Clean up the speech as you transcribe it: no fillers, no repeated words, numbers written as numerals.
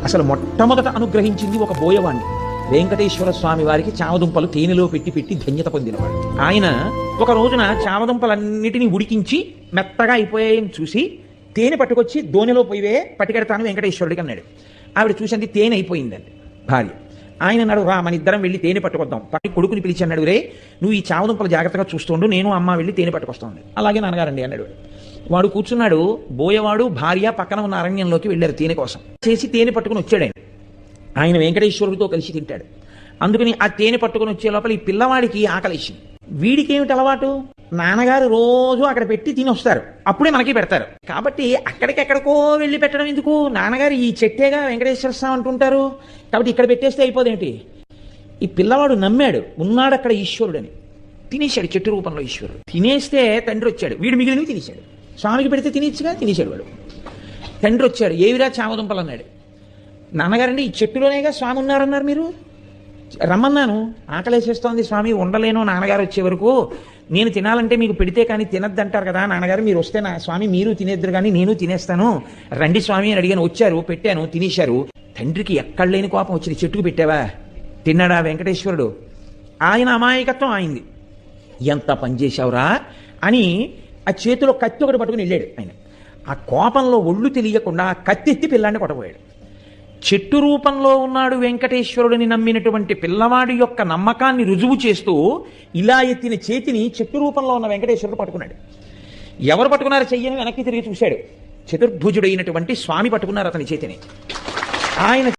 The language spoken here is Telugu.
అసలు మొట్టమొదట అనుగ్రహించింది ఒక బోయవాణ్ణి. వెంకటేశ్వర స్వామి వారికి చామదుంపలు తేనెలో పెట్టి పెట్టి ధన్యత పొందినవాడు ఆయన. ఒక రోజున చామదుంపలన్నిటినీ ఉడికించి మెత్తగా అయిపోయాయని చూసి తేనె పట్టుకొచ్చి దోణిలో పోయివే పట్టుకెడతాను వెంకటేశ్వరుడికి అన్నాడు. ఆవిడ చూసింది తేనె అయిపోయిందండి భార్య. ఆయన అన్నాడు, రా మన ఇద్దరం వెళ్ళి తేనె పట్టుకొద్దాం. పట్టి కొడుకుని పిలిచి అన్నాడు, రే నువ్వు ఈ చామదుంపలు జాగ్రత్తగా చూస్తుండు, నేను అమ్మ వెళ్ళి తేనె పట్టుకొస్తాను. అలాగే నాన్నగారండి అన్నాడు. వాడు కూర్చున్నాడు. బోయవాడు భార్య పక్కన ఉన్న అరణ్యంలోకి వెళ్ళారు తేనె కోసం. చేసి తేనె పట్టుకుని వచ్చాడు ఆయన. ఆయన వెంకటేశ్వరుడితో కలిసి తింటాడు. అందుకని ఆ తేనె పట్టుకుని వచ్చే లోపల ఈ పిల్లవాడికి ఆకలిసింది. వీడికి ఏమిటి అలవాటు, నాన్నగారు రోజు అక్కడ పెట్టి తిని వస్తారు, అప్పుడే మనకి పెడతారు. కాబట్టి అక్కడికెక్కడికో వెళ్ళి పెట్టడం ఎందుకు, నాన్నగారు ఈ చెట్టేగా వెంకటేశ్వర స్వామి అంటుంటారు, కాబట్టి ఇక్కడ పెట్టేస్తే అయిపోదేంటి. ఈ పిల్లవాడు నమ్మాడు, ఉన్నాడు అక్కడ ఈశ్వరుడని. తినేశాడు చెట్టు రూపంలో ఈశ్వరుడు. తినేస్తే తండ్రి వచ్చాడు, వీడు మిగిలినవి తినేశాడు. స్వామికి పెడితే తినేచ్చుగా, తినేశాడు వాడు. తండ్రి వచ్చాడు, ఏవిరా చామదుంపలు అన్నాడు. నాన్నగారండి ఈ చెట్టులోనేగా స్వామి ఉన్నారన్నారు, మీరు రమ్మన్నాను, ఆకలేసేస్తోంది స్వామి, ఉండలేను నాన్నగారు వచ్చే వరకు, నేను తినాలంటే మీకు పెడితే కానీ తినద్దంటారు కదా నాన్నగారు, మీరు వస్తే నా స్వామి మీరు తినేద్దరు కానీ నేను తినేస్తాను, రండి స్వామి అని అడిగాను. వచ్చారు, పెట్టాను, తినేశారు. తండ్రికి ఎక్కడ లేని కోపం వచ్చింది. చెట్టుకు పెట్టావా, తిన్నాడా వెంకటేశ్వరుడు? ఆయన అమాయకత్వం ఆయింది. ఎంత పనిచేశావురా అని ఆ చేతిలో కత్తి ఒకటి పట్టుకుని వెళ్ళాడు ఆయన. ఆ కోపంలో ఒళ్ళు తెలియకుండా కత్తి ఎత్తి పిల్లాన్ని కొట్టబోయాడు. చెట్టు రూపంలో ఉన్నాడు వెంకటేశ్వరుడిని నమ్మినటువంటి పిల్లవాడి యొక్క నమ్మకాన్ని రుజువు చేస్తూ ఇలా ఎత్తిన చేతిని చెట్టు రూపంలో ఉన్న వెంకటేశ్వరుడు పట్టుకున్నాడు. ఎవరు పట్టుకున్నారు చెయ్యని వెనక్కి తిరిగి చూశాడు. చతుర్భుజుడైనటువంటి స్వామి పట్టుకున్నారు అతని చేతిని. ఆయన